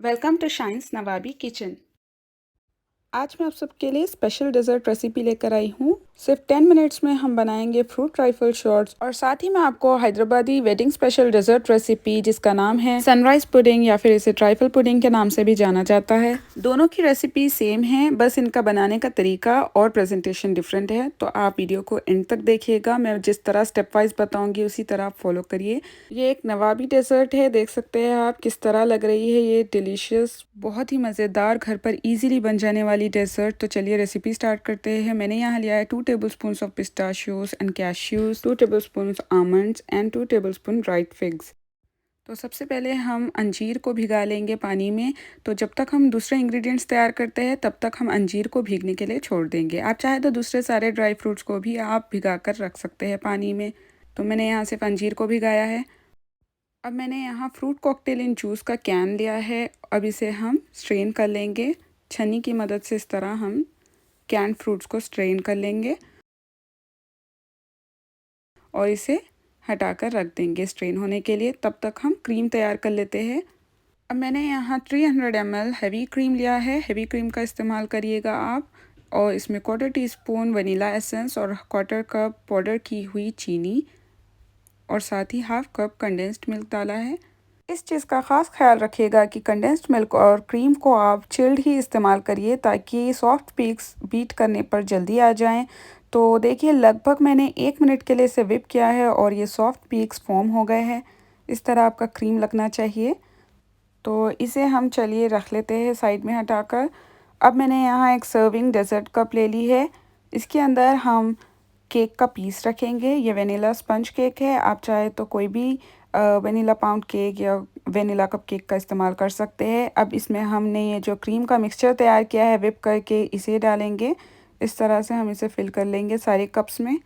Welcome to Shine's Nawabi kitchen. आज मैं आप सबके लिए स्पेशल डेज़र्ट रेसिपी लेकर आई हूँ। सिर्फ 10 मिनट्स में हम बनाएंगे फ्रूट ट्राइफल शॉर्ट्स और साथ ही मैं आपको हैदराबादी वेडिंग स्पेशल डेज़र्ट रेसिपी जिसका नाम है सनराइज पुडिंग या फिर इसे ट्राइफल पुडिंग के नाम से भी जाना जाता है। दोनों की रेसिपी सेम है, बस इनका बनाने का तरीका और प्रेजेंटेशन डिफरेंट है। तो आप वीडियो को एंड तक देखिएगा, मैं जिस तरह स्टेप वाइज बताऊंगी उसी तरह आप फॉलो करिए। ये एक नवाबी डेजर्ट है, देख सकते हैं आप किस तरह लग रही है ये डिलीशियस, बहुत ही मज़ेदार, घर पर इजीली बन जाने वाली डेजर्ट। तो चलिए रेसिपी स्टार्ट करते हैं। मैंने यहाँ लिया है 2 tablespoon of pistachios and cashews, 2 tablespoon almonds and 2 tablespoon dried figs. तो सबसे पहले हम अंजीर को भिगा लेंगे पानी में। तो जब तक हम दूसरे इंग्रेडिएंट्स तैयार करते हैं तब तक हम अंजीर को भीगने के लिए छोड़ देंगे। आप चाहे तो दूसरे सारे ड्राई फ्रूट्स को भी आप भिगा कर रख सकते हैं पानी में। तो मैंने यहाँ सिर्फ अंजीर को भिगाया है। अब मैंने यहाँ फ्रूट कॉकटेल इन जूस का कैन लिया है। अब इसे हम स्ट्रेन कर लेंगे छन्नी की मदद से। इस तरह हम कैन फ्रूट्स को स्ट्रेन कर लेंगे और इसे हटाकर रख देंगे स्ट्रेन होने के लिए। तब तक हम क्रीम तैयार कर लेते हैं। अब मैंने यहाँ 300 ml हैवी क्रीम लिया है। हैवी क्रीम का इस्तेमाल करिएगा आप। और इसमें 1/4 टीस्पून वनीला एसेंस और 1/4 कप पाउडर की हुई चीनी और साथ ही हाफ कप कंडेंस्ड मिल्क डाला है। इस चीज़ का ख़ास ख्याल रखिएगा कि कंडेंस्ड मिल्क और क्रीम को आप चिल्ड ही इस्तेमाल करिए ताकि सॉफ्ट पीक्स बीट करने पर जल्दी आ जाएं। तो देखिए लगभग मैंने 1 मिनट के लिए इसे विप किया है और ये सॉफ्ट पीक्स फॉर्म हो गए हैं। इस तरह आपका क्रीम लगना चाहिए। तो इसे हम चलिए रख लेते हैं साइड में हटाकर। अब मैंने यहाँ एक सर्विंग डेजर्ट कप ले ली है। इसके अंदर हम केक का पीस रखेंगे। ये वेनिला स्पंज केक है, आप चाहे तो कोई भी वेनिला पाउंड केक या वेनिला कप केक का इस्तेमाल कर सकते हैं। अब इसमें हमने ये जो क्रीम का मिक्सचर तैयार किया है विप करके, इसे डालेंगे। इस तरह से हम इसे फिल कर लेंगे सारे कप्स में।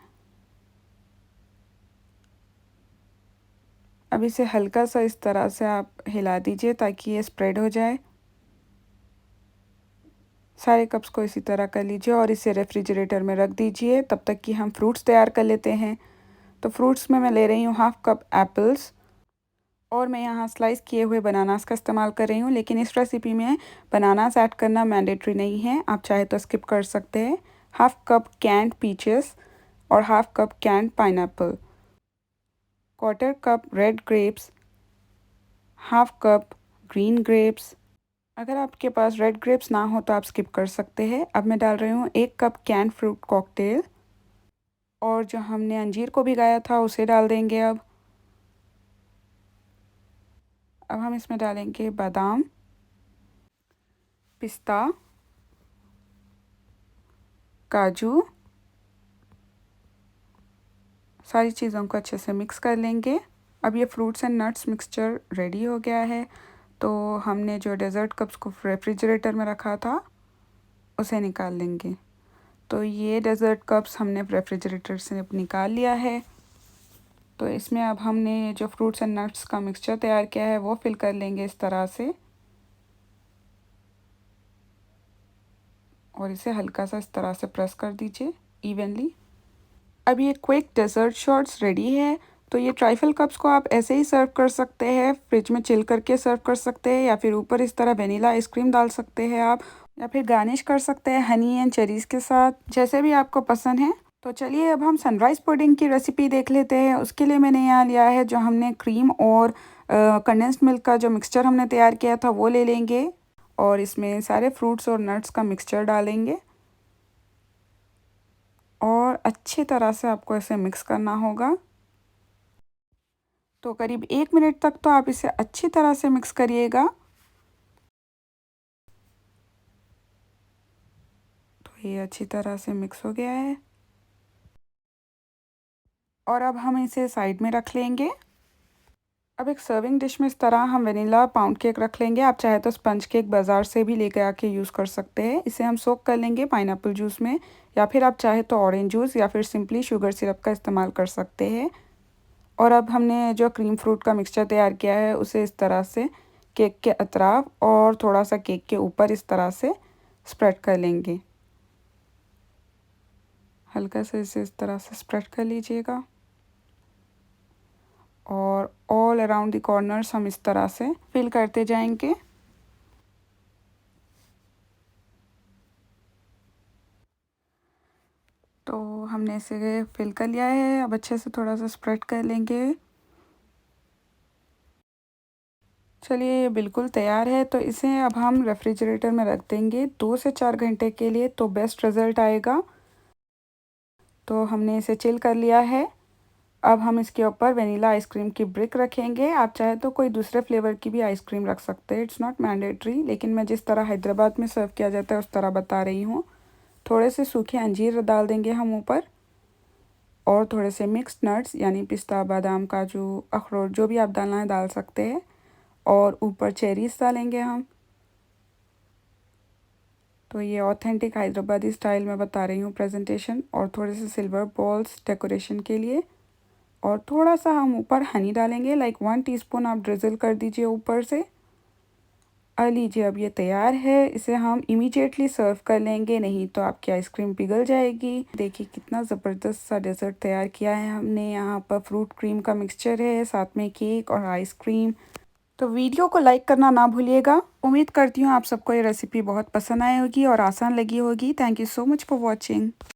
अब इसे हल्का सा इस तरह से आप हिला दीजिए ताकि ये स्प्रेड हो जाए। सारे कप्स को इसी तरह कर लीजिए और इसे रेफ्रिजरेटर में रख दीजिए तब तक कि हम फ्रूट्स तैयार कर लेते हैं। तो फ्रूट्स में मैं ले रही हूँ हाफ कप एप्पल्स और मैं यहाँ स्लाइस किए हुए बनानास का इस्तेमाल कर रही हूँ, लेकिन इस रेसिपी में बनानास ऐड करना मैंडेटरी नहीं है, आप चाहे तो स्किप कर सकते हैं। हाफ कप कैंड पीचेस और half cup canned pineapple, 1/4 cup red grapes, half cup green grapes. अगर आपके पास रेड ग्रेप्स ना हो तो आप स्किप कर सकते हैं। अब मैं डाल रही हूँ 1 कप कैन फ्रूट कॉकटेल और जो हमने अंजीर को भिगाया था उसे डाल देंगे। अब हम इसमें डालेंगे बादाम, पिस्ता, काजू। सारी चीज़ों को अच्छे से मिक्स कर लेंगे। अब ये fruits and nuts mixture ready हो गया है। तो हमने जो डेज़र्ट कप्स को रेफ्रिजरेटर में रखा था उसे निकाल लेंगे। तो ये डेज़र्ट कप्स हमने रेफ्रिजरेटर से निकाल लिया है। तो इसमें अब हमने जो फ्रूट्स एंड नट्स का मिक्सचर तैयार किया है वो फिल कर लेंगे इस तरह से और इसे हल्का सा इस तरह से प्रेस कर दीजिए इवनली। अब ये क्विक डेज़र्ट शॉट्स रेडी है। तो ये ट्राइफल कप्स को आप ऐसे ही सर्व कर सकते हैं, फ्रिज में चिल करके सर्व कर सकते हैं या फिर ऊपर इस तरह वेनिला आइसक्रीम डाल सकते हैं आप, या फिर गार्निश कर सकते हैं हनी एंड चेरीज़ के साथ, जैसे भी आपको पसंद है। तो चलिए अब हम सनराइज़ पुडिंग की रेसिपी देख लेते हैं। उसके लिए मैंने यहाँ लिया है जो हमने क्रीम और कंडेंस्ड मिल्क का जो मिक्सचर हमने तैयार किया था वो ले लेंगे और इसमें सारे फ्रूट्स और नट्स का मिक्सचर डालेंगे और अच्छी तरह से आपको इसे मिक्स करना होगा। तो करीब 1 मिनट तक तो आप इसे अच्छी तरह से मिक्स करिएगा। तो ये अच्छी तरह से मिक्स हो गया है और अब हम इसे साइड में रख लेंगे। अब एक सर्विंग डिश में इस तरह हम वेनिला पाउंड केक रख लेंगे। आप चाहे तो स्पंज केक बाज़ार से भी लेके आके यूज़ कर सकते हैं। इसे हम सोक कर लेंगे पाइनएप्पल जूस में, या फिर आप चाहे तो ऑरेंज जूस या फिर सिंपली शुगर सिरप का इस्तेमाल कर सकते हैं। और अब हमने जो क्रीम फ्रूट का मिक्सचर तैयार किया है उसे इस तरह से केक के अतराफ और थोड़ा सा केक के ऊपर इस तरह से स्प्रेड कर लेंगे। हल्का से इसे इस तरह से स्प्रेड कर लीजिएगा और ऑल अराउंड द कॉर्नर्स हम इस तरह से फिल करते जाएंगे। तो हमने इसे फिल कर लिया है। अब अच्छे से थोड़ा सा स्प्रेड कर लेंगे। चलिए ये बिल्कुल तैयार है, तो इसे अब हम रेफ्रिजरेटर में रख देंगे 2 से 4 घंटे के लिए, तो बेस्ट रिज़ल्ट आएगा। तो हमने इसे चिल कर लिया है। अब हम इसके ऊपर वनीला आइसक्रीम की ब्रिक रखेंगे। आप चाहे तो कोई दूसरे फ्लेवर की भी आइसक्रीम रख सकते हैं, इट्स नॉट मैंडेटरी, लेकिन मैं जिस तरह हैदराबाद में सर्व किया जाता है उस तरह बता रही हूँ। थोड़े से सूखे अंजीर डाल देंगे हम ऊपर, और थोड़े से मिक्स्ड नट्स यानी पिस्ता, बादाम, काजू, अखरोट, जो भी आप डालना है डाल सकते हैं। और ऊपर चेरीज़ डालेंगे हम। तो ये ऑथेंटिक हैदराबादी स्टाइल में बता रही हूँ प्रेजेंटेशन। और थोड़े से सिल्वर बॉल्स डेकोरेशन के लिए, और थोड़ा सा हम ऊपर हनी डालेंगे, लाइक 1 टीस्पून आप ड्रिजल कर दीजिए ऊपर से। लीजिए अब ये तैयार है। इसे हम इमीडिएटली सर्व कर लेंगे, नहीं तो आपकी आइसक्रीम पिघल जाएगी। देखिए कितना ज़बरदस्त सा डेज़र्ट तैयार किया है हमने। यहाँ पर फ्रूट क्रीम का मिक्सचर है, साथ में केक और आइसक्रीम। तो वीडियो को लाइक करना ना भूलिएगा। उम्मीद करती हूँ आप सबको ये रेसिपी बहुत पसंद आई होगी और आसान लगी होगी। Thank you so much for watching.